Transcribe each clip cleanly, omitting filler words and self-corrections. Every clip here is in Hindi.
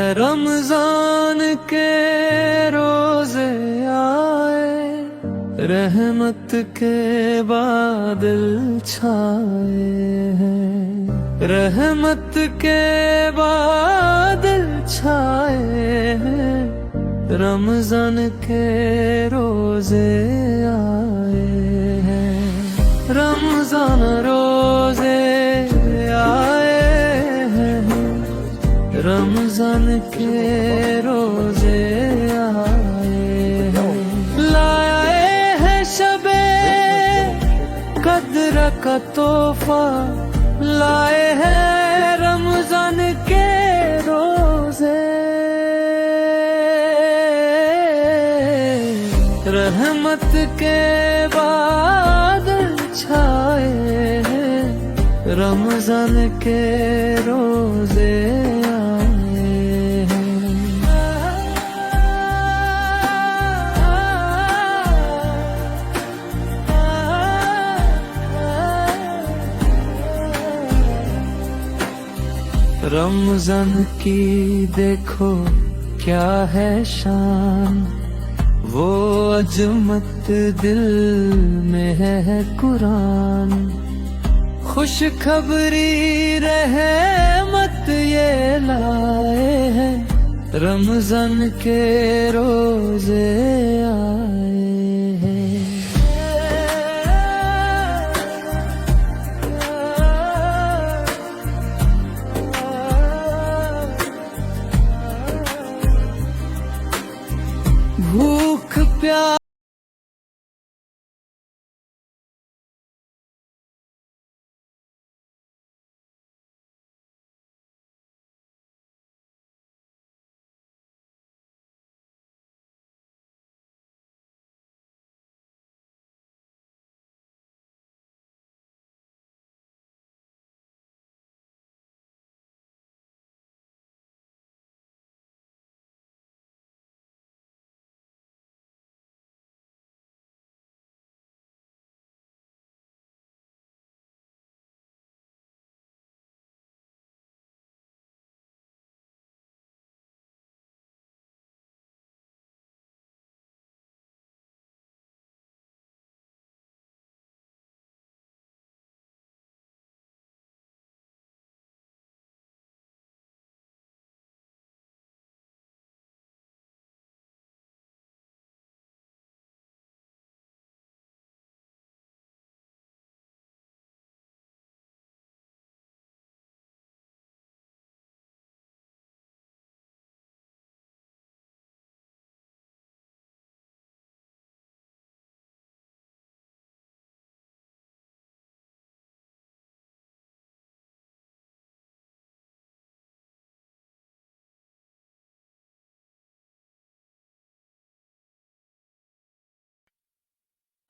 रमजान के रोजे आए, रहमत के बादल छाए हैं, रहमत के बादल छाए हैं, रमजान के रोजे आए हैं, रमजान रोजे आए हैं, रमजान के रोजे आए हैं, लाए हैं शबे कद्र का तोहफा, लाए हैं रमजान के रोजे, रहमत के बादल छाए हैं, रमजान के रोजे आए हैं। रमजान की देखो क्या है शान, वो अजमत दिल में है कुरान, खुशखबरी रहमत ये लाए हैं, रमजान के रोजे आए हैं। भूख प्यास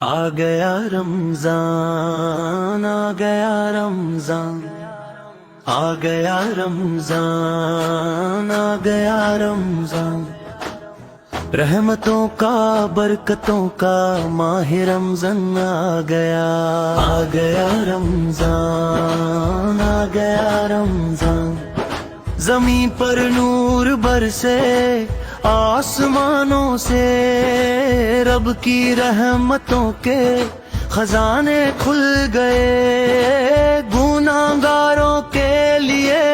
आ गया रमजान, आ गया रमजान, आ गया रमजान, आ गया रमजान, रहमतों का बरकतों का माह रमजान आ गया रमजान, आ गया रमजान, ज़मीं पर नूर बरसे आसमानों से, रब की रहमतों के खजाने खुल गए, गुनाहगारों के लिए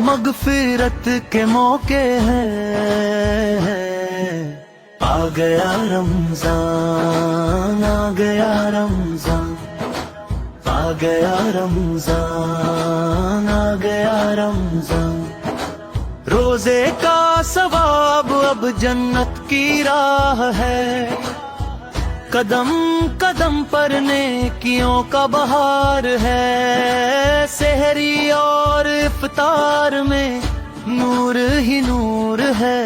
मगफिरत के मौके हैं। आ गया रमजान, आ गया रमजान, आ गया रमजान, आ गया रमजान, रोजे का सवाब अब जन्नत की राह है, कदम कदम पर नेकियों का बहार है, सहरी और इफ्तार में नूर ही नूर है।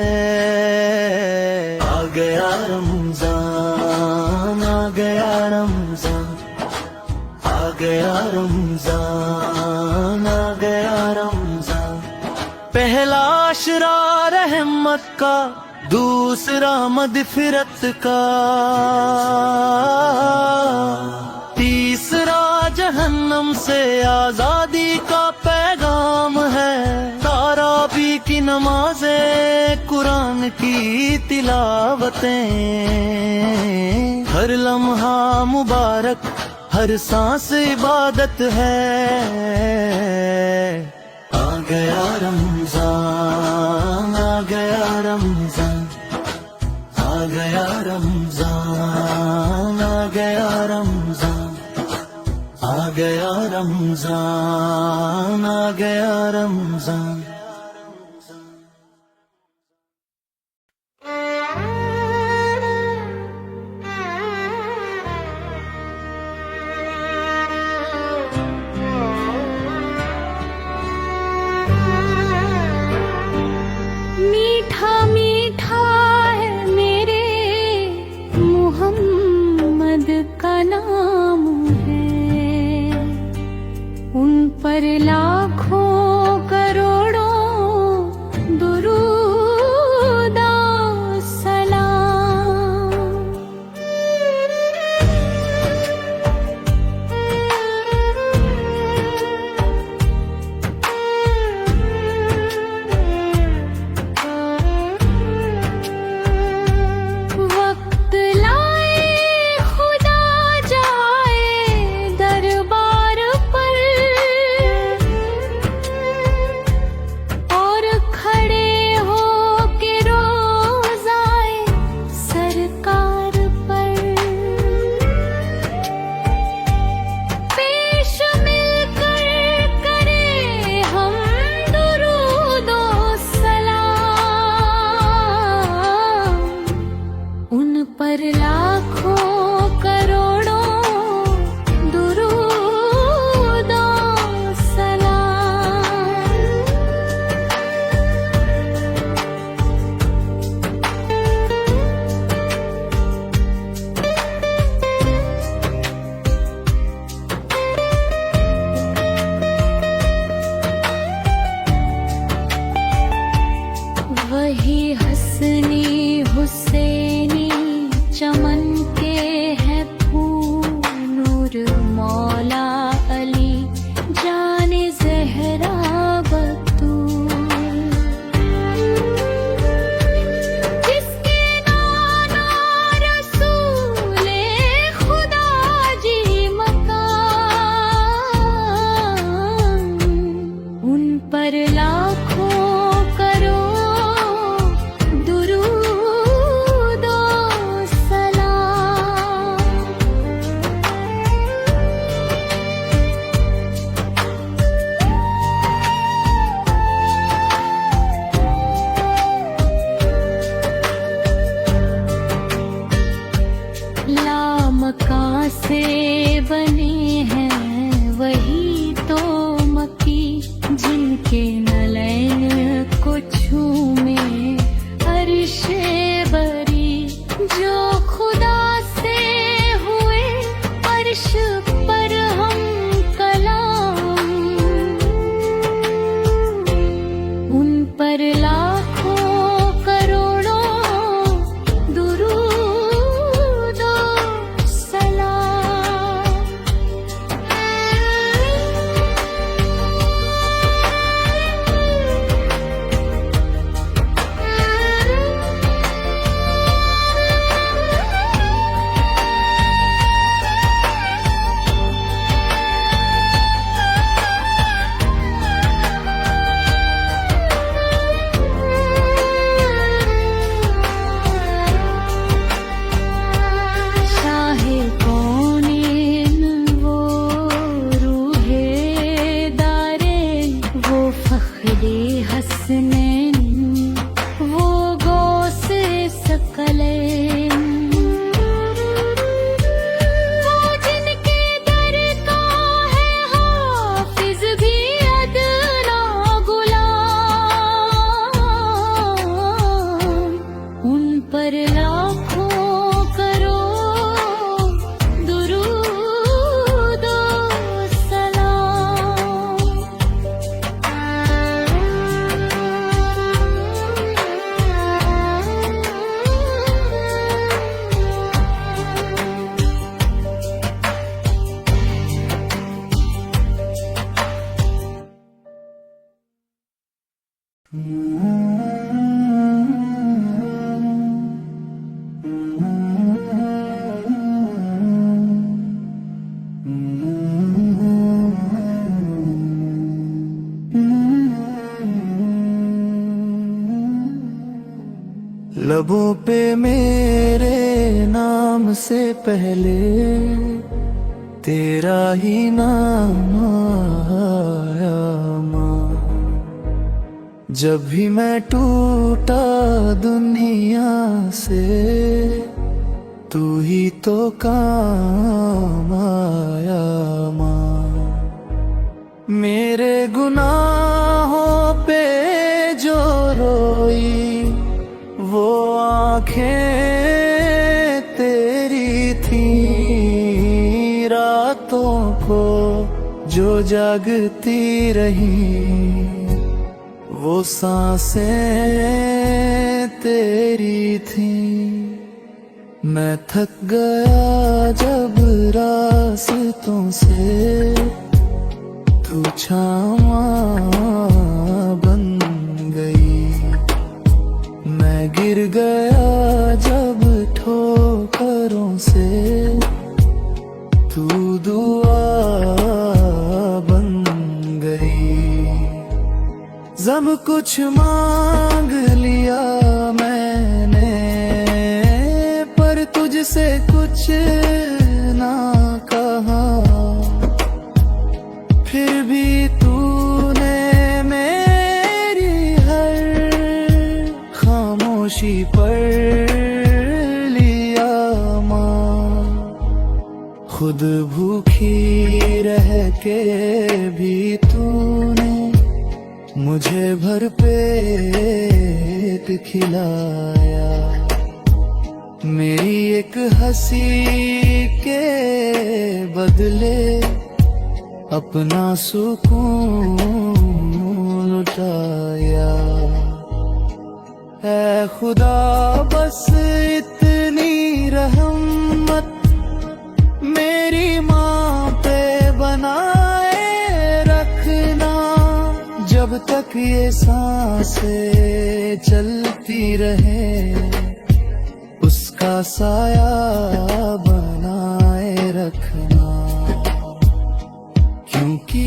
आ गया रमजान, आ गया रमजान, आ गया रमजान, आ गया रमजान, पहला अशरा रहमत का, दूसरा मग़फ़िरत का, तीसरा जहन्नम से आजादी का पैगाम है। नमाजें, कुरान की तिलावतें, हर लम्हा मुबारक, हर सांस इबादत है। आ गया रमजान, आ गया रमजान, आ गया रमजान, आ गया रमजान, आ गया रमजान, आ गया रमजान। मीठा मीठा है मेरे मोहम्मद का नाम है, उन पर लाखों करोड़ों दुरूद और सलाम। वक्त लाए खुदा जाए दरबार पर, और खड़े हो के रोज आए सरकार पर। पेश मिलकर करे हम दुरूद और सलाम, उन पर लाखों करोड़ों दुरूद और सलाम। वही हसनी हुसैनी चमन के हैं फूल, नूर मौला अली जाने ज़हरा बतूल। जिसके नाना रसूले खुदा जी मकान, उन पर लाखों करोड़ दुरूद लबों पे मेरे नाम से पहले तेरा ही नाम आया माँ। जब भी मैं टूटा दुनिया से तू ही तो काम आया माँ। मेरे गुनाहों पे जो रोई वो आँखें तेरी थी, रातों को जो जागती रही वो सांसें तेरी थी। मैं थक गया जब रास्तों से तू छाँव बन गई। मैं गिर गया जब ठोकरों से तू दुआ बन गई। जब कुछ मांग लिया मैंने पर तुझसे कुछ ना कहा, फिर भी तूने मेरी हर खामोशी पर लिया माँ। खुद भूखी रह के भी तूने मुझे भर पेट खिलाया। मेरी एक हंसी के बदले अपना सुकून लुटाया। ऐ खुदा बस इतनी रहमत मेरी माँ पे बनाए रखना। जब तक ये सांसें चलती रहे उसका साया बनाए रखना। क्योंकि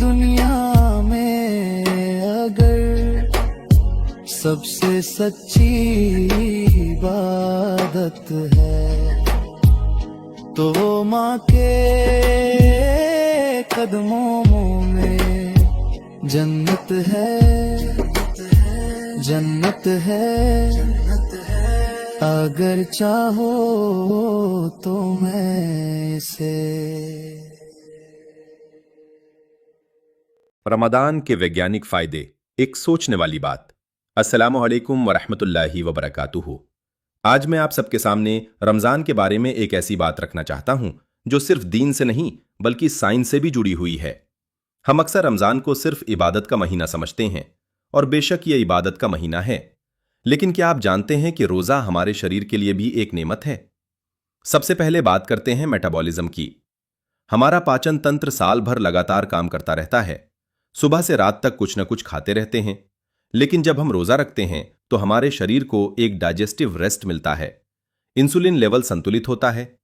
दुनिया में अगर सबसे सच्ची इबादत है तो वो माँ के कदमों में जन्नत है, जन्नत है। अगर चाहो तो मैं इसे। रमदान के वैज्ञानिक फायदे, एक सोचने वाली बात। अस्सलामु अलैकुम वरहमतुल्लाहि वबरकातुहू। आज मैं आप सबके सामने रमज़ान के बारे में एक ऐसी बात रखना चाहता हूं जो सिर्फ दीन से नहीं बल्कि साइंस से भी जुड़ी हुई है। हम अक्सर रमज़ान को सिर्फ इबादत का महीना समझते हैं और बेशक ये इबादत का महीना है, लेकिन क्या आप जानते हैं कि रोज़ा हमारे शरीर के लिए भी एक नेमत है। सबसे पहले बात करते हैं मेटाबॉलिज्म की। हमारा पाचन तंत्र साल भर लगातार काम करता रहता है, सुबह से रात तक कुछ न कुछ खाते रहते हैं, लेकिन जब हम रोजा रखते हैं तो हमारे शरीर को एक डाइजेस्टिव रेस्ट मिलता है। इंसुलिन लेवल संतुलित होता है,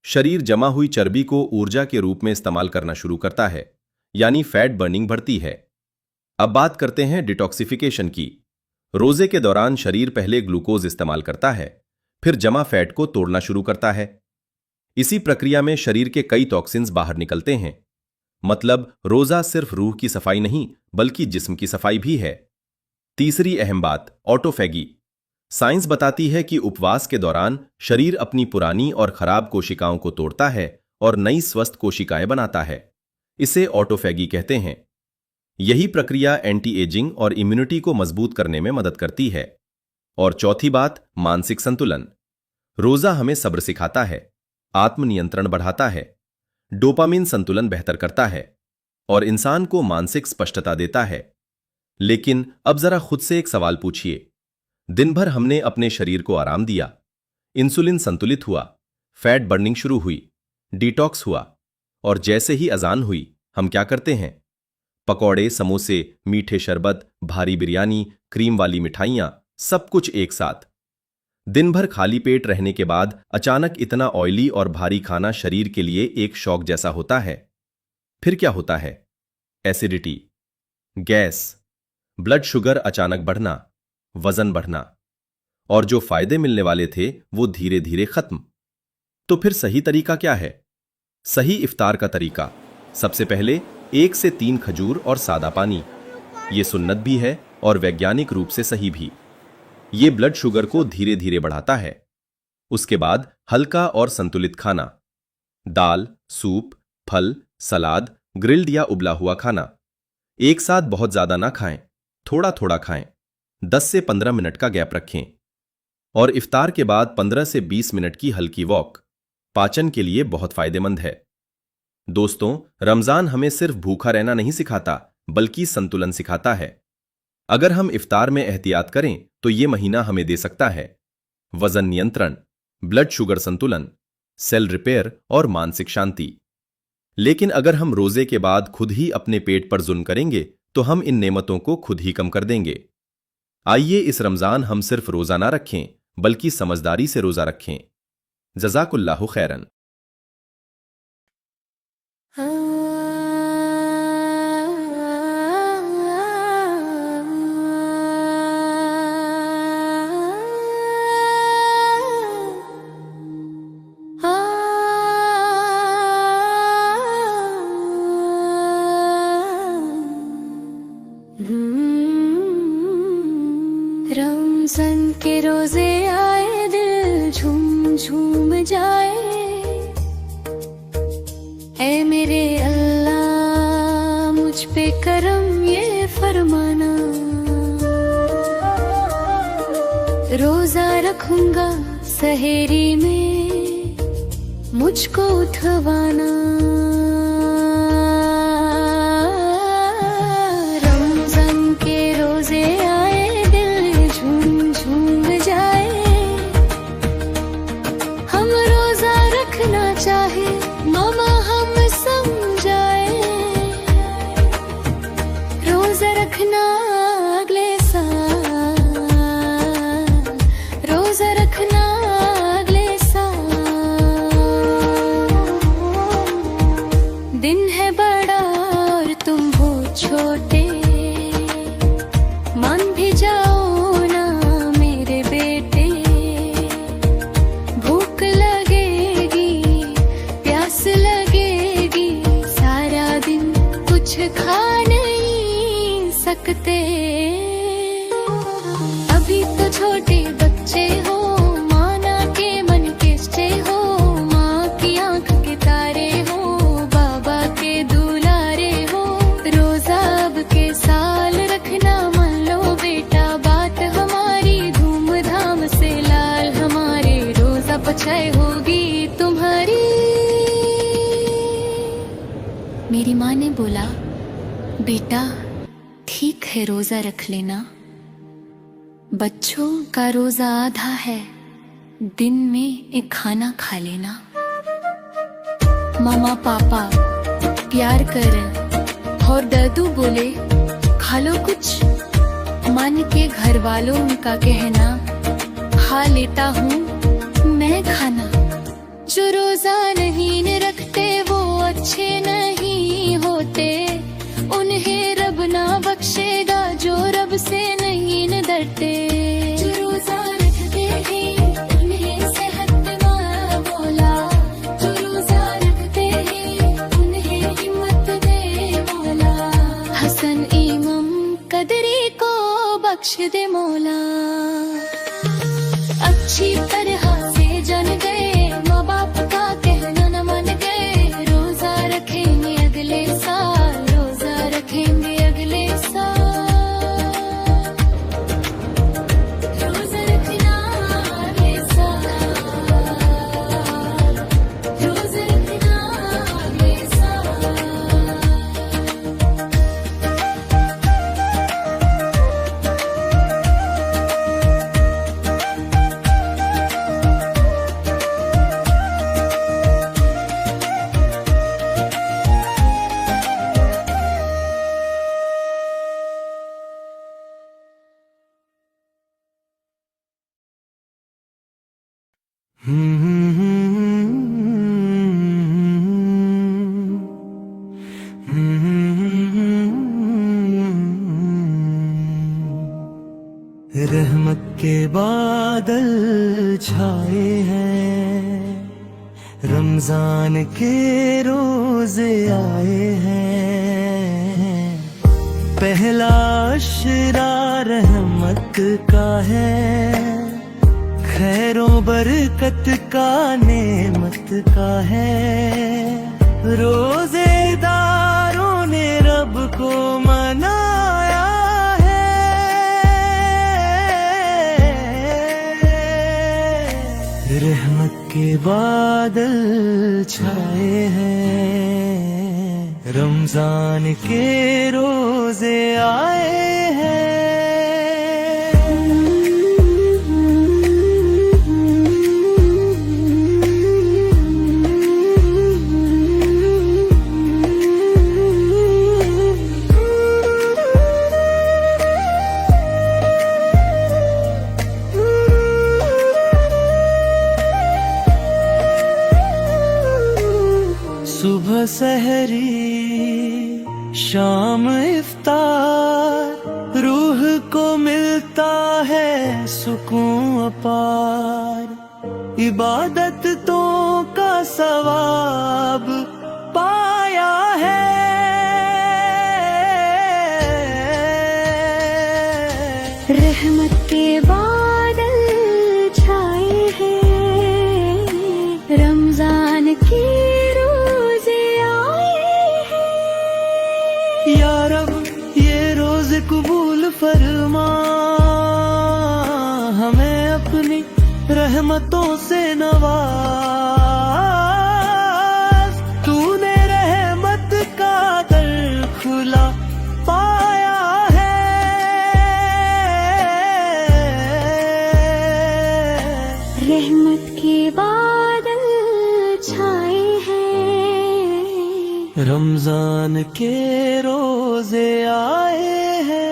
शरीर जमा हुई चर्बी को ऊर्जा के रूप में इस्तेमाल करना शुरू करता है, यानी फैट बर्निंग बढ़ती है। अब बात करते हैं डिटॉक्सिफिकेशन की। रोजे के दौरान शरीर पहले ग्लूकोज इस्तेमाल करता है, फिर जमा फैट को तोड़ना शुरू करता है। इसी प्रक्रिया में शरीर के कई टॉक्सिन्स बाहर निकलते हैं। मतलब रोजा सिर्फ रूह की सफाई नहीं बल्कि जिस्म की सफाई भी है। तीसरी अहम बात, ऑटोफैगी। साइंस बताती है कि उपवास के दौरान शरीर अपनी पुरानी और खराब कोशिकाओं को तोड़ता है और नई स्वस्थ कोशिकाएं बनाता है। इसे ऑटोफैगी कहते हैं। यही प्रक्रिया एंटी एजिंग और इम्यूनिटी को मजबूत करने में मदद करती है। और चौथी बात, मानसिक संतुलन। रोजा हमें सब्र सिखाता है, आत्मनियंत्रण बढ़ाता है, डोपामिन संतुलन बेहतर करता है और इंसान को मानसिक स्पष्टता देता है। लेकिन अब जरा खुद से एक सवाल पूछिए, दिन भर हमने अपने शरीर को आराम दिया, इंसुलिन संतुलित हुआ, फैट बर्निंग शुरू हुई, डिटॉक्स हुआ, और जैसे ही अजान हुई हम क्या करते हैं? पकौड़े, समोसे, मीठे शरबत, भारी बिरयानी, क्रीम वाली मिठाइयां, सब कुछ एक साथ। दिन भर खाली पेट रहने के बाद अचानक इतना ऑयली और भारी खाना शरीर के लिए एक शॉक जैसा होता है। फिर क्या होता है? एसिडिटी, गैस, ब्लड शुगर अचानक बढ़ना, वजन बढ़ना। और जो फायदे मिलने वाले थे वो धीरे धीरे खत्म। तो फिर सही तरीका क्या है? सही इफ्तार का तरीका, सबसे पहले 1 से 3 खजूर और सादा पानी। ये सुन्नत भी है और वैज्ञानिक रूप से सही भी। ये ब्लड शुगर को धीरे धीरे बढ़ाता है। उसके बाद हल्का और संतुलित खाना, दाल, सूप, फल, सलाद, ग्रिल्ड या उबला हुआ खाना। एक साथ बहुत ज्यादा ना खाएं, थोड़ा थोड़ा खाएं। 10 से 15 मिनट का गैप रखें। और इफ्तार के बाद 15 से 20 मिनट की हल्की वॉक पाचन के लिए बहुत फायदेमंद है। दोस्तों, रमजान हमें सिर्फ भूखा रहना नहीं सिखाता, बल्कि संतुलन सिखाता है। अगर हम इफ्तार में एहतियात करें तो ये महीना हमें दे सकता है वजन नियंत्रण, ब्लड शुगर संतुलन, सेल रिपेयर और मानसिक शांति। लेकिन अगर हम रोजे के बाद खुद ही अपने पेट पर जुल्म करेंगे तो हम इन नेमतों को खुद ही कम कर देंगे। आइए इस रमजान हम सिर्फ रोजा ना रखें, बल्कि समझदारी से रोजा रखें। जज़ाकुल्लाहु खैरन। रमज़ान के रोजे आए, दिल झूम झूम जाए। ऐ मेरे अल्लाह, मुझ पे करम ये फरमाना। रोजा रखूंगा सहेरी में, मुझको उठवाना। रमज़ान के रोजे आए, दिल झूम झूम जाए। हम रोजा रखना चाहे, मामा हम समझाए। रोजा रखना अगले साल, रोजा रखना अगले साल। दिन है बड़ा और तुम हो छोटे, मान भी जाओ ना मेरे बेटे। भूख लगेगी, प्यास लगेगी, सारा दिन कुछ खा नहीं सकते। अभी तो छोटे बच्चे हो, माना के मन के स्टे हो। माँ की आंख के तारे हो, बाबा के दुलारे हो। रोजा अब के साल रखना, मान लो बेटा बात हमारी। धूमधाम से लाल हमारे, रोजा पछाए होगी तुम्हारी। मेरी माँ ने बोला, बेटा ठीक है रोजा रख लेना। बच्चों का रोजा आधा है, दिन में एक खाना खा लेना। मामा पापा प्यार करें और दादू बोले खा लो कुछ। मान के घर वालों का कहना, खा लेता हूँ मैं खाना। जो रोजा नहीं रखते वो अच्छे नहीं होते, उन्हें रब ना बख्शेगा जो रब से नहीं न डरते। जो रोजा रखते हैं उन्हें सेहतमंद मौला, जो रोजा रखते हैं उन्हें हिम्मत दे मौला। हसन इमाम कदरी को बख्श दे मौला। अच्छी तरह से जान गए, माँ बाप का कहना न मान गए। रोजा रखेंगे अगले साल, रोजा रखेंगे अगले साल। रोजा रखना अगले साल, रोजा रखना अगले साल। रहमत के बादल छाए हैं, रमजान के रोजे आए हैं। पहला अशरा रहमत का है, खैरों बरकत का नेमत का है। रोजेदारों ने रब को मनाया है, रहमत के बादल छाए हैं, रमजान के रोजे आए हैं। सुबह सहरी शाम इफ्तार, रूह को मिलता है सुकून अपार। इबादत तो का सवाब पाया है, रहमत के बादल छाए हैं, रमजान की या रब ये रोज़े कबूल फरमा, हमें अपनी रहमतों से नवाज। तूने रहमत का दर खुला पाया है, रहमत के बादल छाए हैं, रमजान के रोजे आए हैं।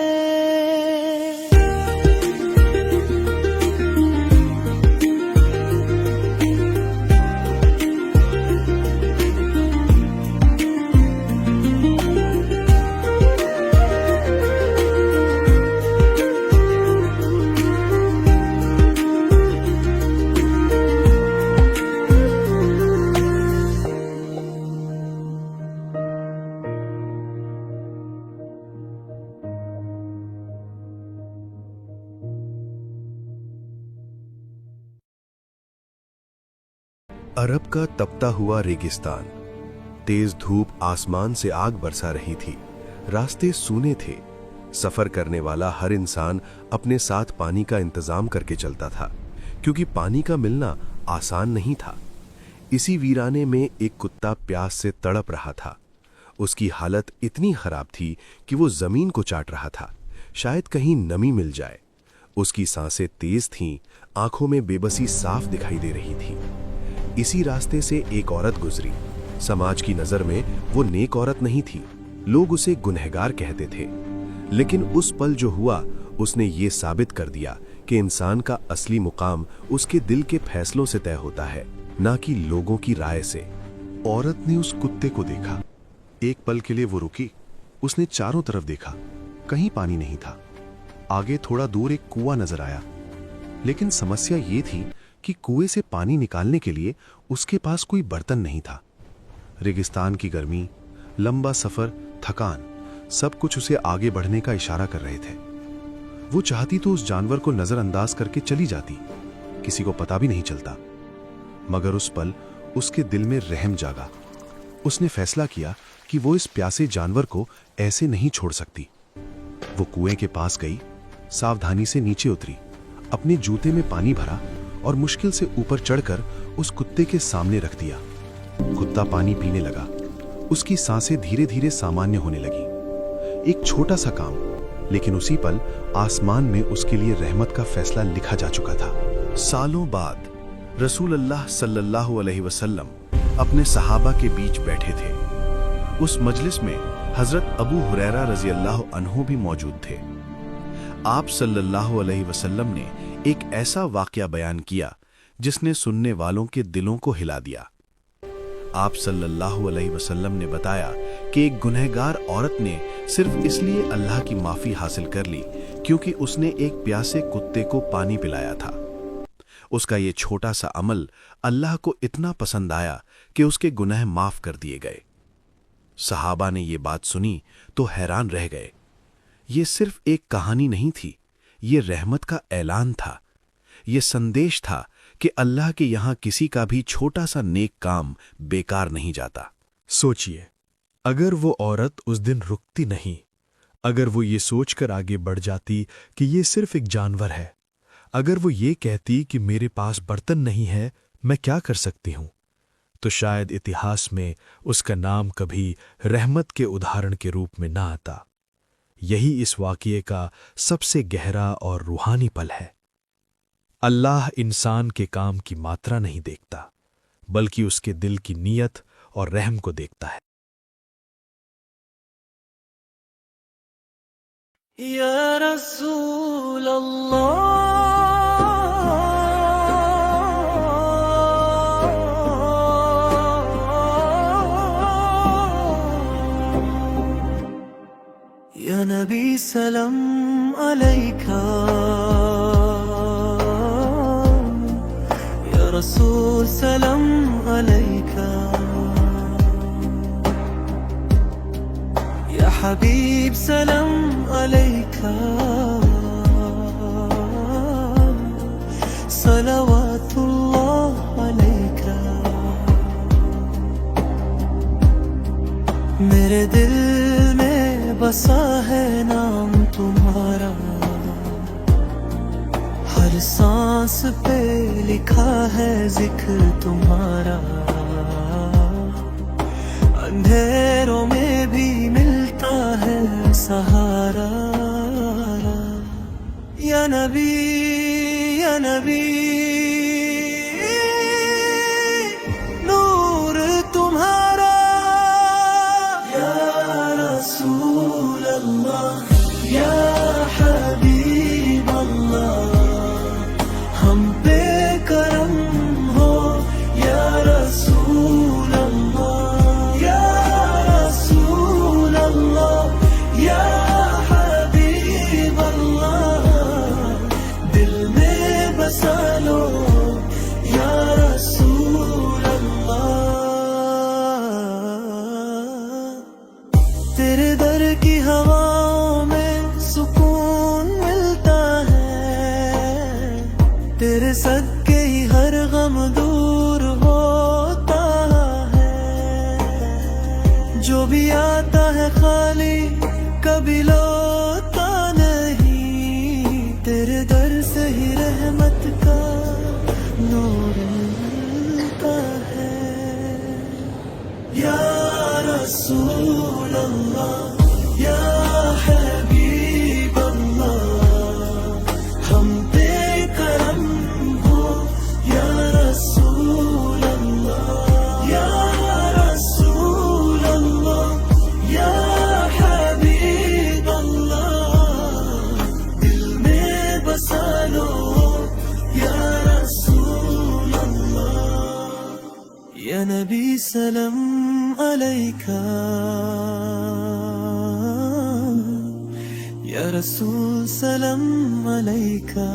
अरब का तपता हुआ रेगिस्तान, तेज धूप आसमान से आग बरसा रही थी। रास्ते सूने थे। सफर करने वाला हर इंसान अपने साथ पानी का इंतजाम करके चलता था, क्योंकि पानी का मिलना आसान नहीं था। इसी वीराने में एक कुत्ता प्यास से तड़प रहा था। उसकी हालत इतनी खराब थी कि वो जमीन को चाट रहा था, शायद कहीं नमी मिल जाए। उसकी सांसें तेज थीं, आंखों में बेबसी साफ दिखाई दे रही थी। इसी रास्ते से एक औरत गुजरी। समाज की नजर में वो नेक औरत नहीं थी, लोग उसे गुनहगार कहते थे। लेकिन उस पल जो हुआ, उसने ये साबित कर दिया कि इंसान का असली मुकाम उसके दिल के फैसलों से तय होता है, ना कि लोगों की राय से। औरत ने उस कुत्ते को देखा। एक पल के लिए वो रुकी। उसने चारों तरफ देखा, कहीं पानी नहीं था। आगे थोड़ा दूर एक कुआं नजर आया, लेकिन समस्या ये थी कि कुएं से पानी निकालने के लिए उसके पास कोई बर्तन नहीं था। रेगिस्तान की गर्मी, लंबा सफर, थकान, सब कुछ उसे आगे बढ़ने का इशारा कर रहे थे। वो चाहती तो उस जानवर को नजरअंदाज करके चली जाती, किसी को पता भी नहीं चलता। मगर उस पल उसके दिल में रहम जागा। उसने फैसला किया कि वो इस प्यासे जानवर को ऐसे नहीं छोड़ सकती। वो कुएं के पास गई, सावधानी से नीचे उतरी, अपने जूते में पानी भरा और मुश्किल से ऊपर चढ़कर उस कुत्ते के सामने रख दिया। कुत्ता पानी पीने लगा। उसकी सांसें धीरे धीरे सामान्य होने लगी। एक छोटा सा काम, लेकिन उसी पल आसमान में उसके लिए रहमत का फैसला लिखा जा चुका था। सालों बाद रसूल अल्लाह सल्लल्लाहु अलैहि वसल्लम अपने सहाबा के बीच बैठे थे। उस मजलिस में हजरत अबू हुरैरा रजी अल्लाह अन्हु भी मौजूद थे। आप सल्लल्लाहु अलैहि वसल्लम ने एक ऐसा वाकया बयान किया जिसने सुनने वालों के दिलों को हिला दिया। आप सल्लल्लाहु अलैहि वसल्लम ने बताया कि एक गुनहगार औरत ने सिर्फ इसलिए अल्लाह की माफी हासिल कर ली क्योंकि उसने एक प्यासे कुत्ते को पानी पिलाया था। उसका ये छोटा सा अमल अल्लाह को इतना पसंद आया कि उसके गुनाह माफ कर दिए गए। सहाबा ने ये बात सुनी तो हैरान रह गए। ये सिर्फ एक कहानी नहीं थी, ये रहमत का ऐलान था। ये संदेश था कि अल्लाह के यहां किसी का भी छोटा सा नेक काम बेकार नहीं जाता। सोचिए, अगर वो औरत उस दिन रुकती नहीं, अगर वो ये सोचकर आगे बढ़ जाती कि ये सिर्फ एक जानवर है, अगर वो ये कहती कि मेरे पास बर्तन नहीं है, मैं क्या कर सकती हूं, तो शायद इतिहास में उसका नाम कभी रहमत के उदाहरण के रूप में ना आता। यही इस वाक़ये का सबसे गहरा और रूहानी पल है। अल्लाह इंसान के काम की मात्रा नहीं देखता, बल्कि उसके दिल की नीयत और रहम को देखता है। या रसूल अल्लाह, या नबी सलाम अलैका, या रसूल सलाम अलैका, या हबीब सलाम अलैका, सलावतुल्लाह अलैका। मेरे दिल में बसा है नाम तुम्हारा, हर सांस पे लिखा है जिक्र तुम्हारा, अंधेरों में भी मिलता है सहारा। या नबी, या नबी, नूर तुम्हारा, या रसूल अल्लाह, या हबीब अल्लाह, हम पे करम हो या रसूल अल्लाह, या रसूल अल्लाह, या हबीब अल्लाह, दिल में बसा लो या रसूल अल्लाह। तेरे दर की हवाओं में सुकून मिलता है, तेरे सदके ही हर गम दूर होता है। जो भी आता है खाली कभी लौटता नहीं, तेरे दर से ही रहमत का नूर मिलता है। या रसूल अल्लाह, या हबीब अल्लाह, हम पे करम हो या रसूल अल्लाह, या रसूल अल्लाह, या हबीब अल्लाह, दिल में बसा लो या रसूल अल्लाह। या नबी सलाम अलैका, या रसूल सलाम अलैका,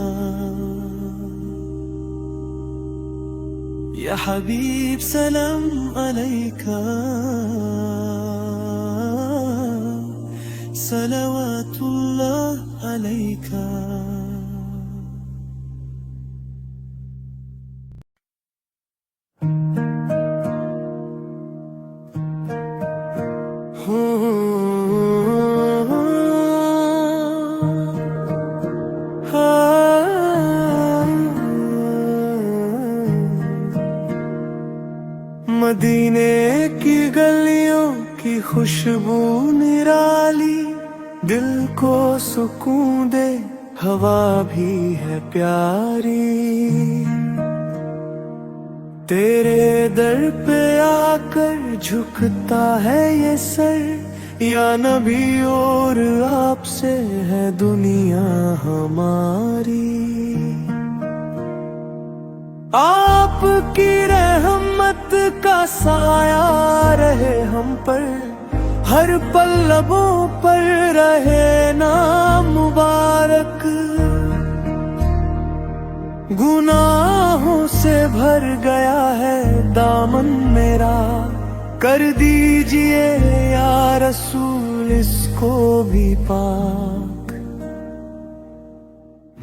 या हबीब सलाम अलैका, सलावतुल्लाह अलैका। मदीने की गलियों की खुशबू निराली, दिल को सुकून दे हवा भी है प्यारी। तेरे दर पे आकर झुकता है ये सर, या नबी और आपसे है दुनिया हमारी। आपकी रहमत का साया रहे हम पर, हर पल लबों पर रहे नाम मुबारक। गुनाहों से भर गया है दामन मेरा, कर दीजिए या रसूल इसको भी पाक।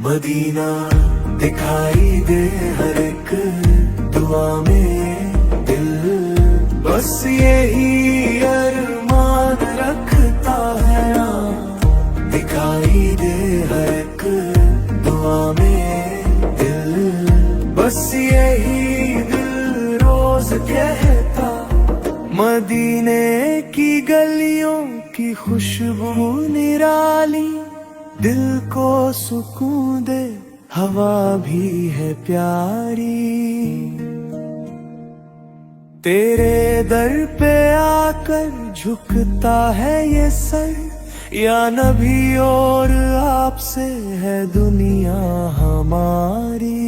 मदीना दिखाई दे हर एक दुआ में दिल, बस यही अरमान रखता है। दिखाई दे हर एक दुआ में दिल, बस यही दिल रोज कहता। मदीने की गलियों की खुशबू निराली, दिल को सुकून दे हवा भी है प्यारी। तेरे दर पे आकर झुकता है ये सर, या नबी और आपसे है दुनिया हमारी।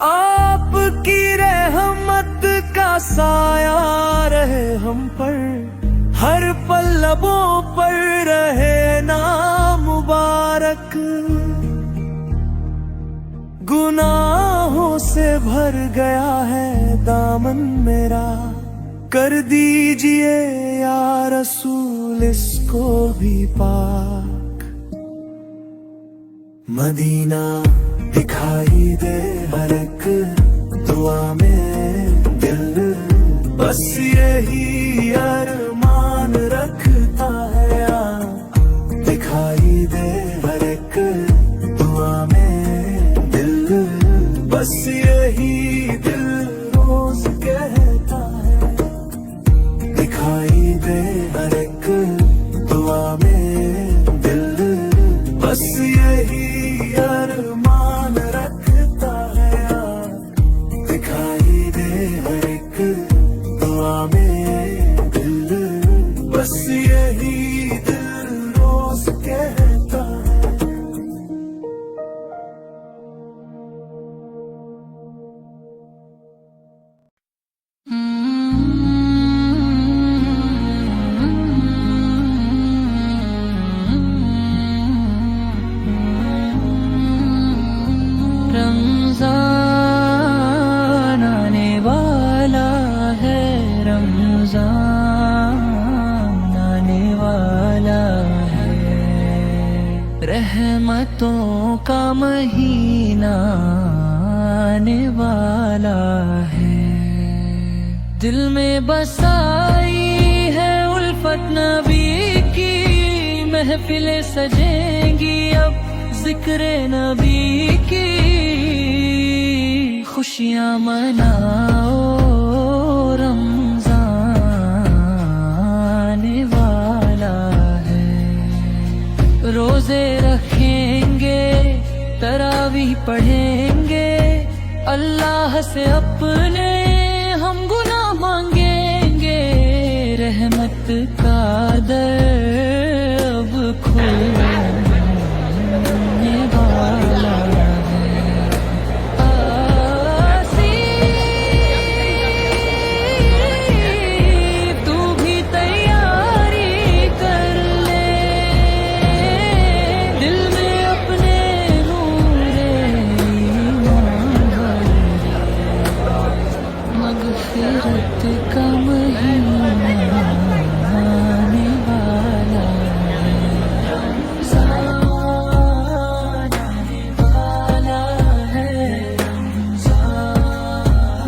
आपकी रहमत का साया रहे हम पर, हर पल लबों पर रहे नाम मुबारक। गुनाहों से भर गया है दामन मेरा, कर दीजिए या रसूल इसको भी पाक। मदीना दिखाई दे हर एक दुआ में दिल, बस यही अरमान रखता है। दिखाई दे हर एक दुआ में दिल, बस यही दिल रोज कहता है। दिखाई दे हर एक दुआ में दिल, बस यही अरमान रखता है। दिखाई दे हर एक दुआ में दिल, बस यही दिल रोज कहता है। रमज़ान आने वाला है, रमज़ान आने वाला है। रहमतों का महीना आने वाला है। दिल में बसाई है उल्फत नबी की, महफिलें सजेंगी अब जिक्र नबी की। खुशियाँ मनाओ रमज़ान आने वाला है। रोजे रखेंगे, तरावीह पढ़ेंगे, अल्लाह से अपने हम गुनाह मांगेंगे। रहमत का दर अब खुलने वाला है। आसिफ तू भी तैयारी कर ले, दिल में अपने नूरे ईमान भर ले। मग़फ़िरत का महीना आने वाला है। रमज़ान आने वाला है, रमज़ान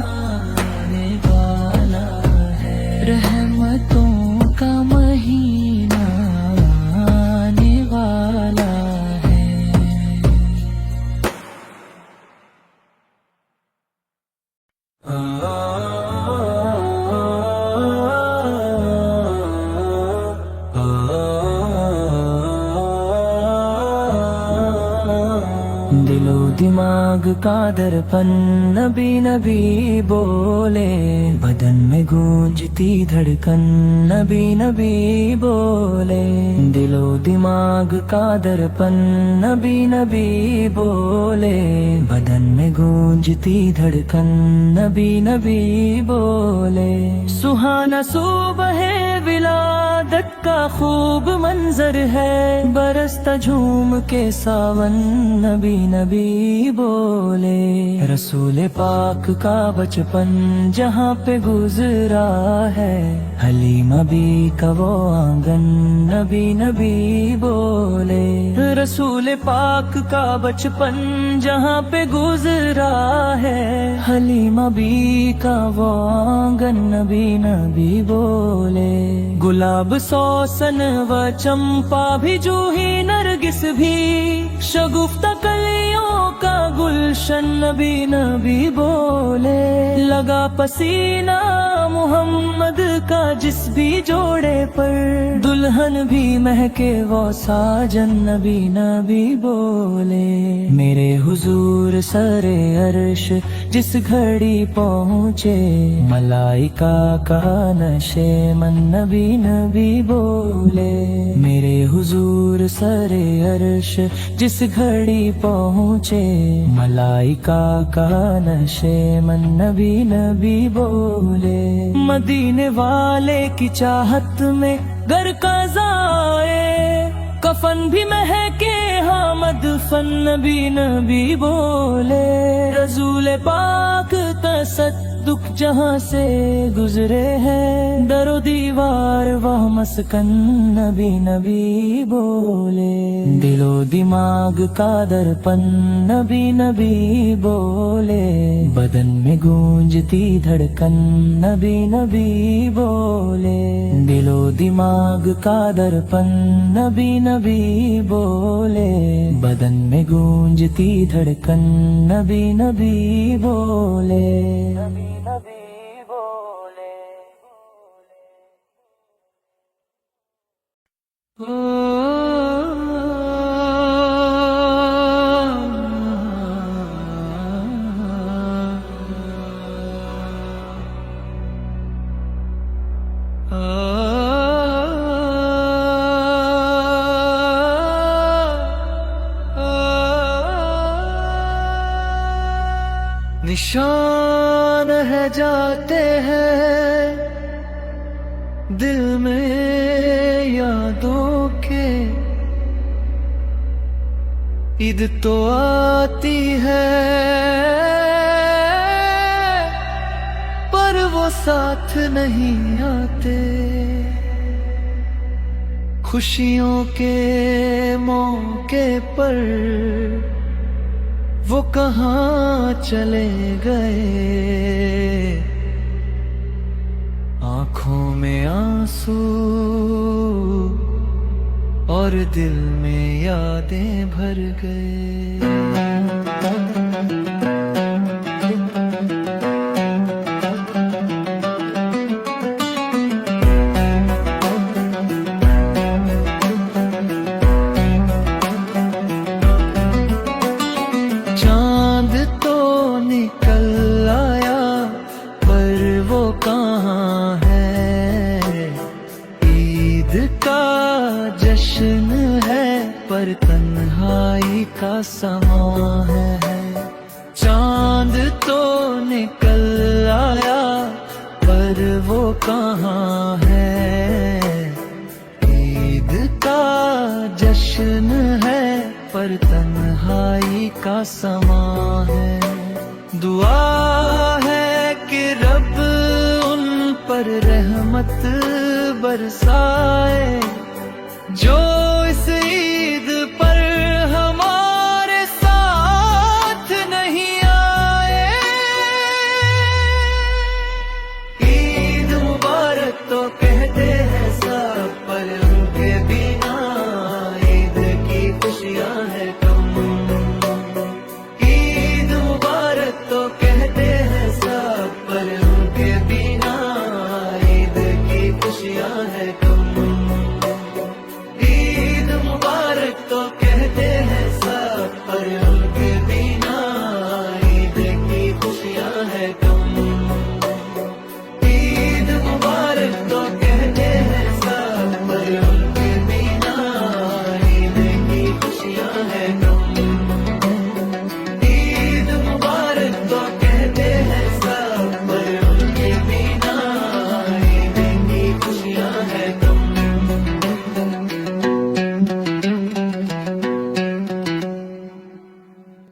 आने वाला है। रहमतों का महीना आने वाला है। दिलो दिमाग का दर्पण नबी नबी बोले, बदन में गूंजती गूंजती धड़कन नबी नबी बोले, दिलो दिमाग का दर्पण नबी नबी बोले, बदन में गूंजती धड़कन नबी नबी बोले। सुहाना सुबह विलादत का खूब मंजर है, बरसता झूम के सावन नबी नबी बोले। रसूल पाक का बचपन जहाँ पे गुजरा है, हलीमा बी का वो आंगन नबी नबी बोले। रसूल पाक का बचपन जहाँ पे गुजरा है, हलीमा बी का वो आंगन नबी नबी बोले। गुलाब सौसन व चंपा भी जूही नरगिस भी, शगुफ्ता कलियों का गुलशन नबी नबी बोले। लगा पसीना मोहम्मद का जिस भी जोड़े पर, दुल्हन भी महके वो साजन नबी नबी बोले। मेरे हुजूर सरे अर्श जिस घड़ी पहुँचे, मलाइका का नशे मन नबी नबी बोले। मेरे हुजूर सरे अर्श जिस घड़ी पहुँचे, मलाइका का नशे मन नबी नबी बोले। मदीने वाले की चाहत में घर का जाए, कफन भी महके हामद फन नबी नबी बोले। रसूल पाक तसद्दुक जहाँ से गुजरे हैं, दरो दीवार वह मस्कन नबी नबी बोले। दिलो दिमाग का दर्पण नबी नबी बोले, बदन में गूंजती धड़कन नबी नबी बोले। दिलो दिमाग का दर्पण नबी नबी बोले, बदन में गूंजती धड़कन नबी नबी बोले। नबी नबी बोले। निशान है जाते हैं दिल में यादों के, ईद तो आती है पर वो साथ नहीं आते। खुशियों के मौके पर वो कहाँ चले गए, आँखों में आंसू और दिल में यादें भर गए। चांद तो निकल आया पर वो कहाँ है, ईद का जश्न है पर तन्हाई का समा है। चांद तो निकल आया पर वो कहाँ है, ईद का जश्न है पर तन्हाई का समा है। दुआ है कि रब उन पर रहमत बरसाए, जो